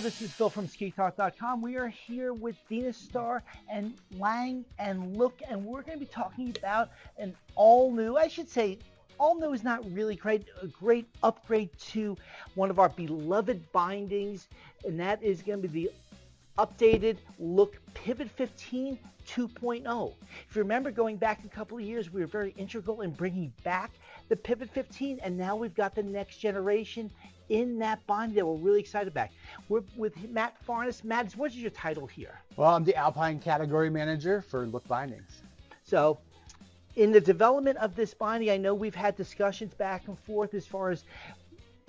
this is Phil from SkiTalk.com. We are here with Dina Starr and Lang and Look, and we're going to be talking about an all-new, I should say, all-new is not really great, a great upgrade to one of our beloved bindings, and that is going to be the updated Look Pivot 15 2.0. If you remember, going back a couple of years, we were very integral in bringing back the Pivot 15, and now we've got the next generation in that binding that we're really excited about. We're with Matt Farnes. Matt, what is your title here? Well, I'm the Alpine Category Manager for Look Bindings. So, in the development of this binding, I know we've had discussions back and forth as far as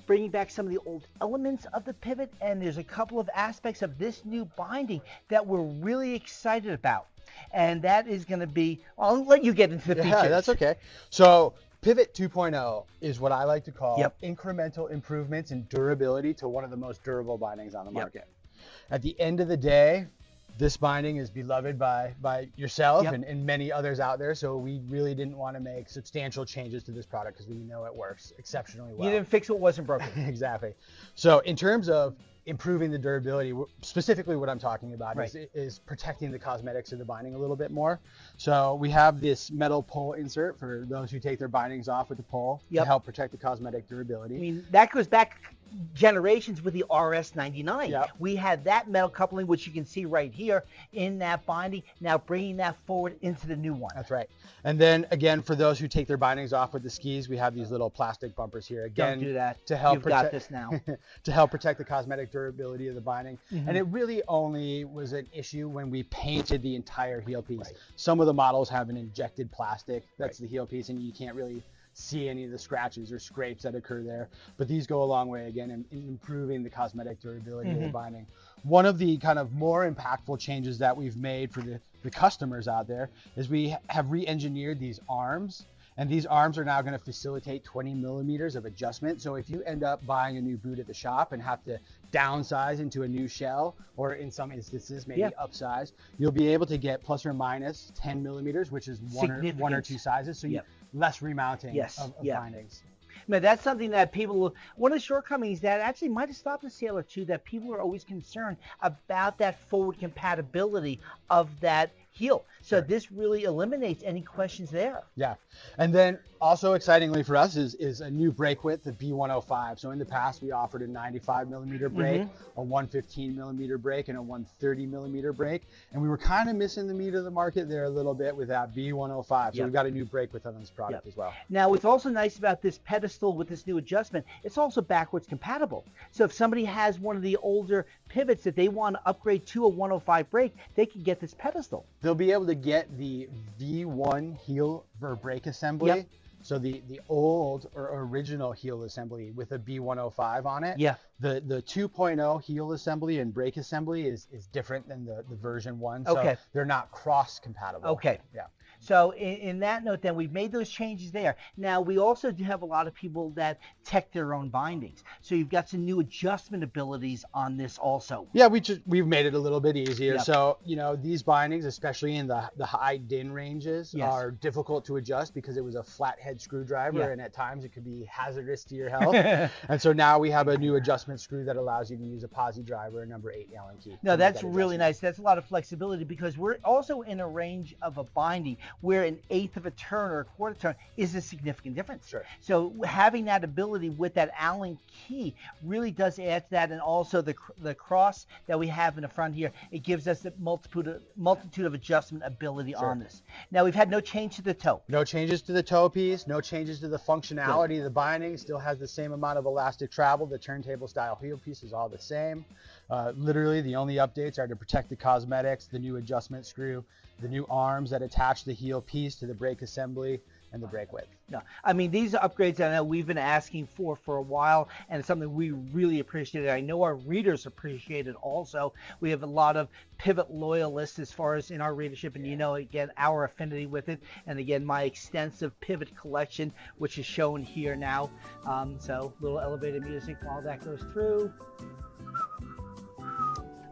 bringing back some of the old elements of the pivot, and there's a couple of aspects of this new binding that we're really excited about. And that is going to be, I'll let you get into the features. Yeah, that's okay. So Pivot 2.0 is what I like to call incremental improvements in durability to one of the most durable bindings on the market. At the end of the day, this binding is beloved by yourself and many others out there, so we really didn't want to make substantial changes to this product because we know it works exceptionally well. You didn't fix what wasn't broken. Exactly. So in terms of improving the durability, specifically what I'm talking about is protecting the cosmetics of the binding a little bit more. So we have this metal pole insert for those who take their bindings off with the pole to help protect the cosmetic durability. I mean, that goes back generations with the RS99. We had that metal coupling, which you can see right here in that binding, now bringing that forward into the new one. That's right. And then again, for those who take their bindings off with the skis, we have these little plastic bumpers here. Again, don't do that. To help You've got this now. To help protect the cosmetic durability of the binding. And it really only was an issue when we painted the entire heel piece. Some of the models have an injected plastic. That's the heel piece, and you can't really see any of the scratches or scrapes that occur there. But these go a long way, again, in improving the cosmetic durability of the binding. One of the kind of more impactful changes that we've made for the customers out there is we have re-engineered these arms. And these arms are now going to facilitate 20 millimeters of adjustment. So if you end up buying a new boot at the shop and have to downsize into a new shell, or in some instances maybe upsize, you'll be able to get plus or minus 10 millimeters, which is one or two sizes. So you less remounting of bindings. Now, that's something that people, one of the shortcomings that actually might have stopped the Sailor 2, that people are always concerned about that forward compatibility of that heel. So this really eliminates any questions there. Yeah. And then also excitingly for us is a new brake width, the B105. So in the past, we offered a 95 millimeter brake, a 115 millimeter brake, and a 130 millimeter brake. And we were kind of missing the meat of the market there a little bit with that B105. So we've got a new brake width on this product as well. Now, what's also nice about this pedestal with this new adjustment, it's also backwards compatible. So if somebody has one of the older pivots that they want to upgrade to a 105 brake, they can get this pedestal. They'll be able to get the V1 heel or brake assembly. So the old or original heel assembly with a B105 on it. The 2.0 heel assembly and brake assembly is different than the version 1. So they're not cross compatible. So in that note, then, we've made those changes there. Now, we also do have a lot of people that tech their own bindings. So you've got some new adjustment abilities on this also. Yeah, we've made it a little bit easier. So, you know, these bindings, especially in the high din ranges, are difficult to adjust because it was a flathead screwdriver, and at times it could be hazardous to your health. And so now we have a new adjustment screw that allows you to use a posi driver, a number 8 Allen key. No, that's really nice. That's a lot of flexibility because we're also in a range of a binding where an eighth of a turn or a quarter turn is a significant difference. So having that ability with that Allen key really does add to that, and also the cross that we have in the front here, it gives us a multitude of adjustment ability on this. Now, we've had no change to the toe. No changes to the toe piece, no changes to the functionality of the binding. Still has the same amount of elastic travel. The turntable style heel piece is all the same. Literally, the only updates are to protect the cosmetics, the new adjustment screw, the new arms that attach the heel piece to the brake assembly, and the brake width. No, I mean, these are upgrades I know we've been asking for a while, and it's something we really appreciate. I know our readers appreciate it also. We have a lot of pivot loyalists as far as in our readership, and you know, again, our affinity with it, and again, my extensive pivot collection, which is shown here now. So little elevated music while that goes through.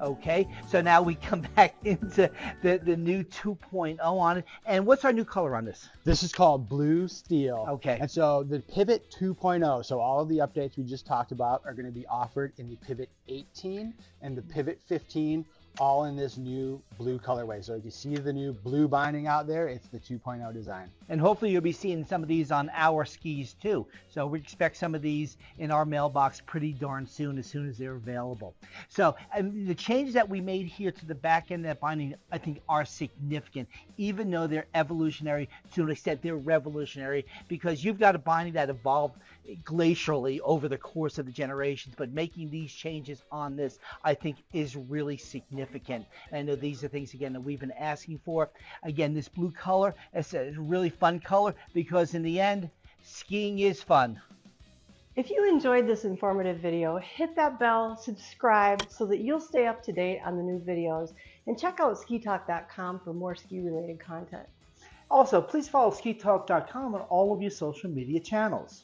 Okay, so now we come back into the new 2.0 on it. And what's our new color on this? This is called Blue Steel. Okay. And so the Pivot 2.0, so all of the updates we just talked about are going to be offered in the Pivot 18 and the Pivot 15, all in this new blue colorway. So if you see the new blue binding out there, it's the 2.0 design. And hopefully you'll be seeing some of these on our skis too. So we expect some of these in our mailbox pretty darn soon as they're available. So the changes that we made here to the back end of that binding, I think, are significant, even though they're evolutionary. To an extent, they're revolutionary, because you've got a binding that evolved glacially over the course of the generations, but making these changes on this, I think, is really significant. And I know these are things, again, that we've been asking for. Again, this blue color is a really fun color, because in the end, skiing is fun. If you enjoyed this informative video, hit that bell, subscribe so that you'll stay up to date on the new videos, and check out skitalk.com for more ski-related content. Also, please follow skitalk.com on all of your social media channels.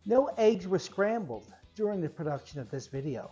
No eggs were scrambled during the production of this video.